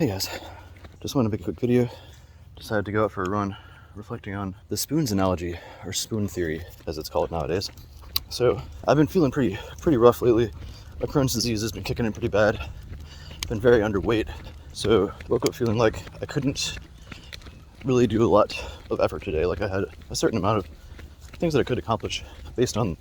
Hey guys, just wanted to make a quick video. Decided to go out for a run, reflecting on the spoons analogy, or spoon theory, as it's called nowadays. So I've been feeling pretty rough lately. My Crohn's disease has been kicking in pretty bad. Been very underweight, so woke up feeling like I couldn't really do a lot of effort today. Like I had a certain amount of things that I could accomplish based on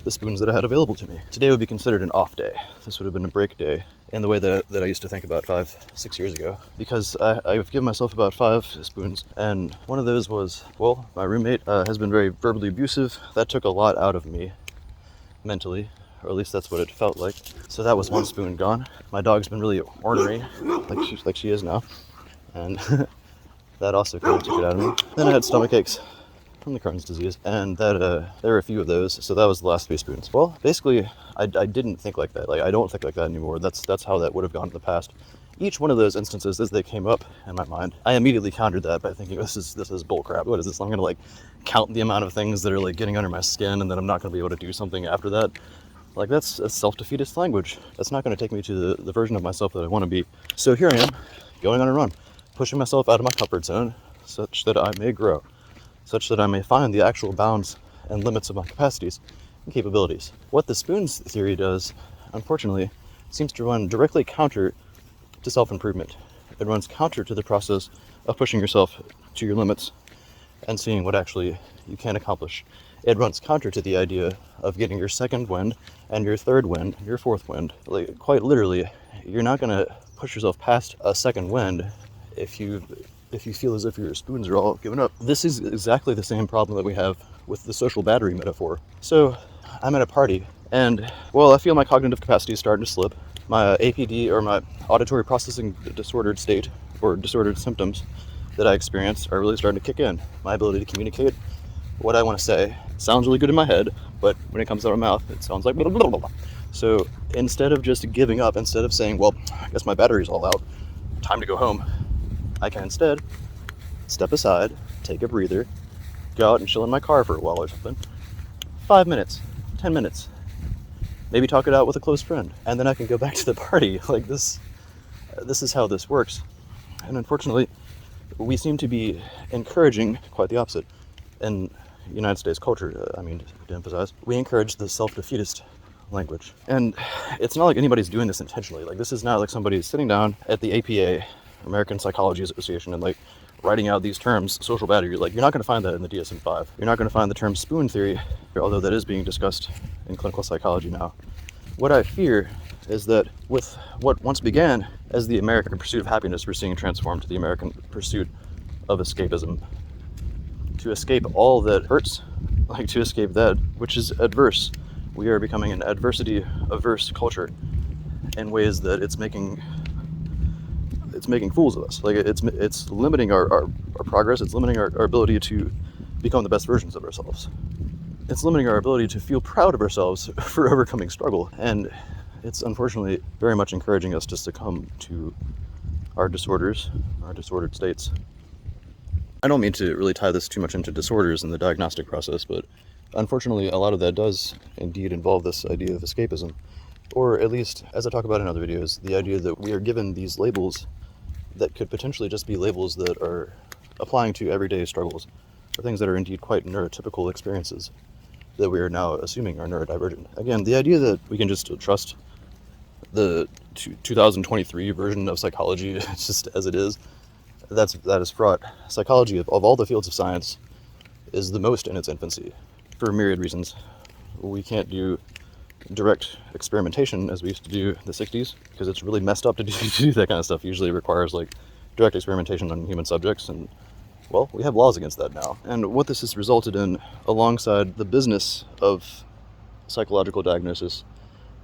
the spoons that I had available to me. Today would be considered an off day. This would have been a break day in the way that I used to think about 5-6 years ago, because I've given myself about 5 spoons, and one of those was, well, my roommate has been very verbally abusive. That took a lot out of me mentally, or at least that's what it felt like. So that was one spoon gone. My dog's been really ornery, like she is now, and that also kind of took it out of me. Then I had stomach aches from the Crohn's disease, and that there were a few of those, so that was the last 3 spoons. Well, basically, I didn't think like that. Like, I don't think like that anymore. That's how that would have gone in the past. Each one of those instances, as they came up in my mind, I immediately countered that by thinking, this is bullcrap. What is this? I'm gonna like count the amount of things that are like getting under my skin, and then I'm not gonna be able to do something after that. Like, that's a self-defeatist language. That's not gonna take me to the version of myself that I want to be. So here I am, going on a run, pushing myself out of my comfort zone, such that I may grow, such that I may find the actual bounds and limits of my capacities and capabilities. What the spoons theory does, unfortunately, seems to run directly counter to self-improvement. It runs counter to the process of pushing yourself to your limits and seeing what actually you can accomplish. It runs counter to the idea of getting your second wind and your third wind, your fourth wind. Like, quite literally, you're not gonna push yourself past a second wind if you feel as if your spoons are all given up. This is exactly the same problem that we have with the social battery metaphor. So I'm at a party, and, well, I feel my cognitive capacity is starting to slip. My APD, or my auditory processing disordered state, or disordered symptoms that I experience, are really starting to kick in. My ability to communicate what I want to say sounds really good in my head, but when it comes out of my mouth, it sounds like blah, blah, blah, blah. So instead of just giving up, instead of saying, well, I guess my battery's all out, time to go home, I can instead step aside, take a breather, go out and chill in my car for a while or something. 5 minutes, 10 minutes, maybe talk it out with a close friend, and then I can go back to the party. Like, this is how this works. And unfortunately, we seem to be encouraging quite the opposite. In United States culture, to emphasize, we encourage the self-defeatist language. And it's not like anybody's doing this intentionally. Like, this is not like somebody's sitting down at the APA, American Psychology Association, and like writing out these terms, social battery. Like, you're not going to find that in the DSM-5. You're not going to find the term spoon theory, although that is being discussed in clinical psychology now. What I fear is that with what once began as the American pursuit of happiness, we're seeing transformed to the American pursuit of escapism. To escape all that hurts, like to escape that which is adverse. We are becoming an adversity-averse culture in ways that it's making fools of us. Like, it's limiting our progress. It's limiting our ability to become the best versions of ourselves. It's limiting our ability to feel proud of ourselves for overcoming struggle. And it's unfortunately very much encouraging us to succumb to our disorders, our disordered states. I don't mean to really tie this too much into disorders in the diagnostic process, but unfortunately a lot of that does indeed involve this idea of escapism. Or at least, as I talk about in other videos, the idea that we are given these labels that could potentially just be labels that are applying to everyday struggles, or things that are indeed quite neurotypical experiences that we are now assuming are neurodivergent. Again, the idea that we can just trust the 2023 version of psychology just as it is, that is fraught. Psychology, of all the fields of science, is the most in its infancy for myriad reasons. We can't do direct experimentation as we used to do in the 60s, because it's really messed up to do that kind of stuff. Usually it requires like direct experimentation on human subjects, and, well, we have laws against that now. And what this has resulted in, alongside the business of psychological diagnosis,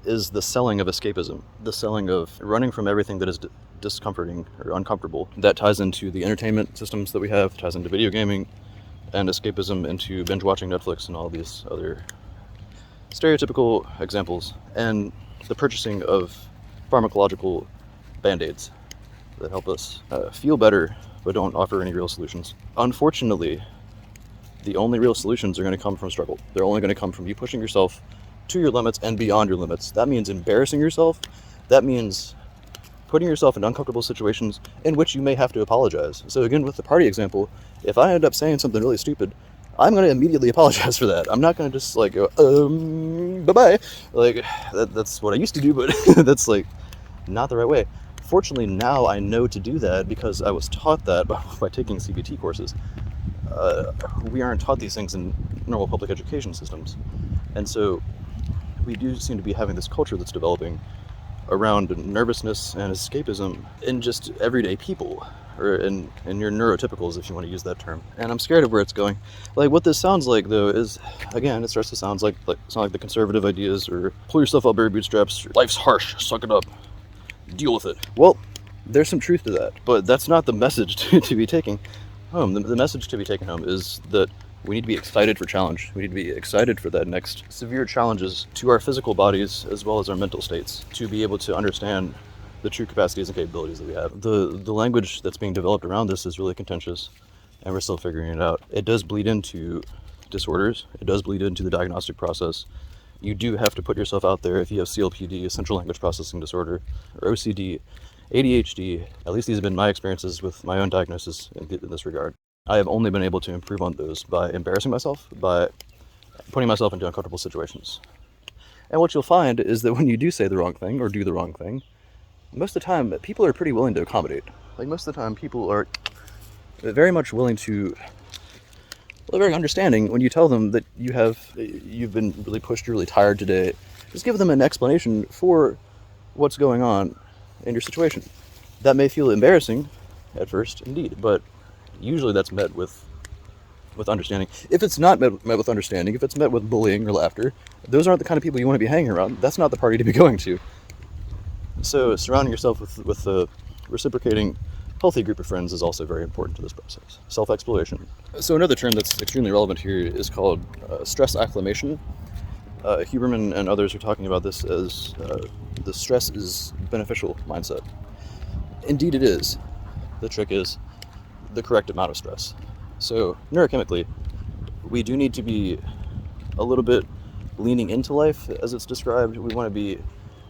is the selling of escapism, the selling of running from everything that is discomforting or uncomfortable. That ties into the entertainment systems that we have, ties into video gaming, and escapism into binge watching Netflix and all these other stereotypical examples, and the purchasing of pharmacological band-aids that help us feel better but don't offer any real solutions. Unfortunately, the only real solutions are going to come from struggle. They're only going to come from you pushing yourself to your limits and beyond your limits. That means embarrassing yourself. That means putting yourself in uncomfortable situations in which you may have to apologize. So again, with the party example, if I end up saying something really stupid, I'm going to immediately apologize for that. I'm not going to just like go, bye-bye. Like, that's what I used to do, but that's like not the right way. Fortunately, now I know to do that because I was taught that by taking CBT courses. We aren't taught these things in normal public education systems. And so we do seem to be having this culture that's developing around nervousness and escapism in just everyday people, or in your neurotypicals, if you want to use that term. And I'm scared of where it's going. Like, what this sounds like, though, is, again, it starts to sound like the conservative ideas, or pull yourself up by your bootstraps, life's harsh, suck it up, deal with it. Well, there's some truth to that, but that's not the message to be taking home. The message to be taken home is that we need to be excited for challenge. We need to be excited for that next severe challenges to our physical bodies as well as our mental states, to be able to understand the true capacities and capabilities that we have. The language that's being developed around this is really contentious, and we're still figuring it out. It does bleed into disorders. It does bleed into the diagnostic process. You do have to put yourself out there if you have CLPD, central language processing disorder, or OCD, ADHD. At least these have been my experiences with my own diagnosis in this regard. I have only been able to improve on those by embarrassing myself, by putting myself into uncomfortable situations. And what you'll find is that when you do say the wrong thing or do the wrong thing, most of the time people are pretty willing to accommodate. Like, most of the time people are very much willing to, well, very understanding when you tell them that you've been really pushed, you're really tired today. Just give them an explanation for what's going on in your situation. That may feel embarrassing at first, indeed, but usually that's met with understanding. If it's not met with understanding, if it's met with bullying or laughter, those aren't the kind of people you want to be hanging around. That's not the party to be going to. So surrounding yourself with a reciprocating, healthy group of friends is also very important to this process. Self-exploration. So another term that's extremely relevant here is called stress acclimation. Huberman and others are talking about this as the stress is beneficial mindset. Indeed it is. The trick is the correct amount of stress. So neurochemically, we do need to be a little bit leaning into life as it's described. We want to be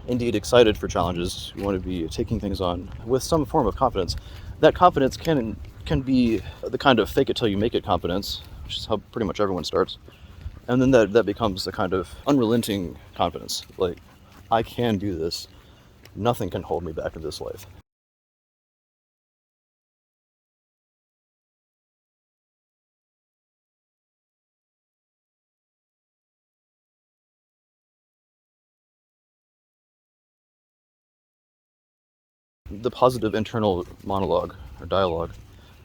indeed excited for challenges. We want to be taking things on with some form of confidence. That confidence can be the kind of fake it till you make it confidence, which is how pretty much everyone starts. And then that becomes a kind of unrelenting confidence. Like, I can do this. Nothing can hold me back in this life. The positive internal monologue or dialogue,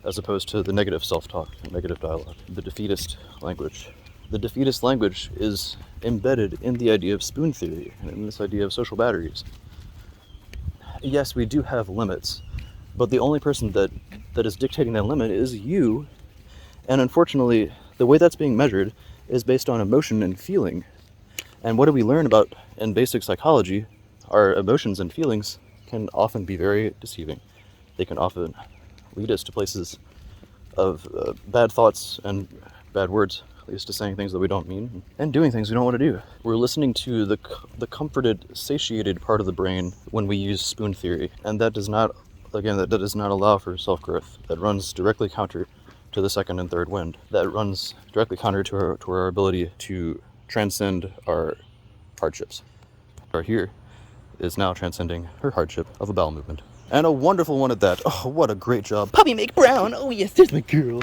as opposed to the negative self-talk, negative dialogue, the defeatist language. The defeatist language is embedded in the idea of spoon theory and in this idea of social batteries. Yes, we do have limits, but the only person that is dictating that limit is you. And unfortunately, the way that's being measured is based on emotion and feeling. And what do we learn about in basic psychology? Our emotions and feelings can often be very deceiving. They can often lead us to places of bad thoughts and bad words, leads to saying things that we don't mean and doing things we don't want to do. We're listening to the comforted, satiated part of the brain when we use spoon theory, and that does not allow for self-growth. That runs directly counter to the second and third wind. That runs directly counter to our ability to transcend our hardships. Here is now transcending her hardship of a bowel movement. And a wonderful one at that. Oh, what a great job. Puppy make brown. Oh yes, there's my girl.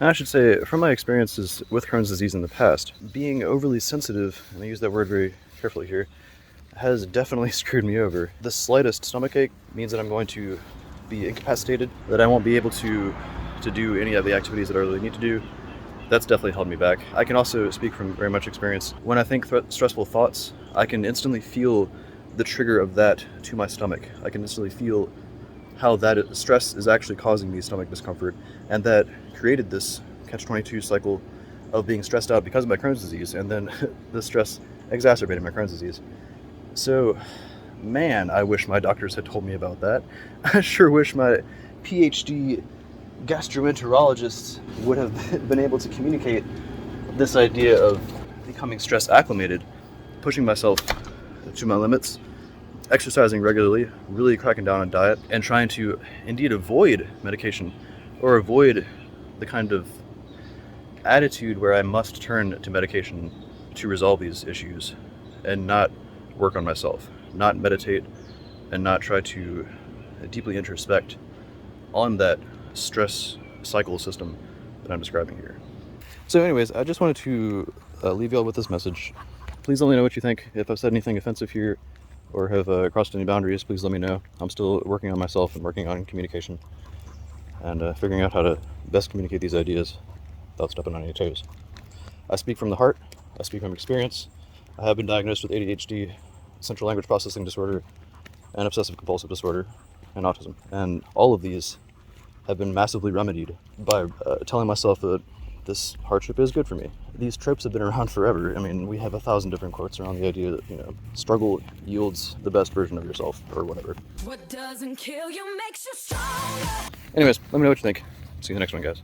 I should say, from my experiences with Crohn's disease in the past, being overly sensitive, and I use that word very carefully here, has definitely screwed me over. The slightest stomachache means that I'm going to be incapacitated, that I won't be able to do any of the activities that I really need to do. That's definitely held me back. I can also speak from very much experience. When I think stressful thoughts, I can instantly feel the trigger of that to my stomach. I can instantly feel how that stress is actually causing me stomach discomfort, and that created this catch-22 cycle of being stressed out because of my Crohn's disease, and then the stress exacerbated my Crohn's disease. So, man, I wish my doctors had told me about that. I sure wish my PhD gastroenterologists would have been able to communicate this idea of becoming stress acclimated, pushing myself to my limits, exercising regularly, really cracking down on diet, and trying to indeed avoid medication or avoid the kind of attitude where I must turn to medication to resolve these issues and not work on myself, not meditate, and not try to deeply introspect on that stress cycle system that I'm describing here. So anyways, I just wanted to leave y'all with this message. Please let me know what you think. If I've said anything offensive here or have crossed any boundaries, please let me know. I'm still working on myself and working on communication and figuring out how to best communicate these ideas without stepping on any toes. I speak from the heart. I speak from experience. I have been diagnosed with ADHD, central language processing disorder, and obsessive compulsive disorder, and autism. And all of these have been massively remedied by telling myself that this hardship is good for me. These tropes have been around forever. I mean, we have 1,000 different quotes around the idea that, struggle yields the best version of yourself, or whatever. What doesn't kill you makes you stronger. Anyways, let me know what you think. See you in the next one, guys.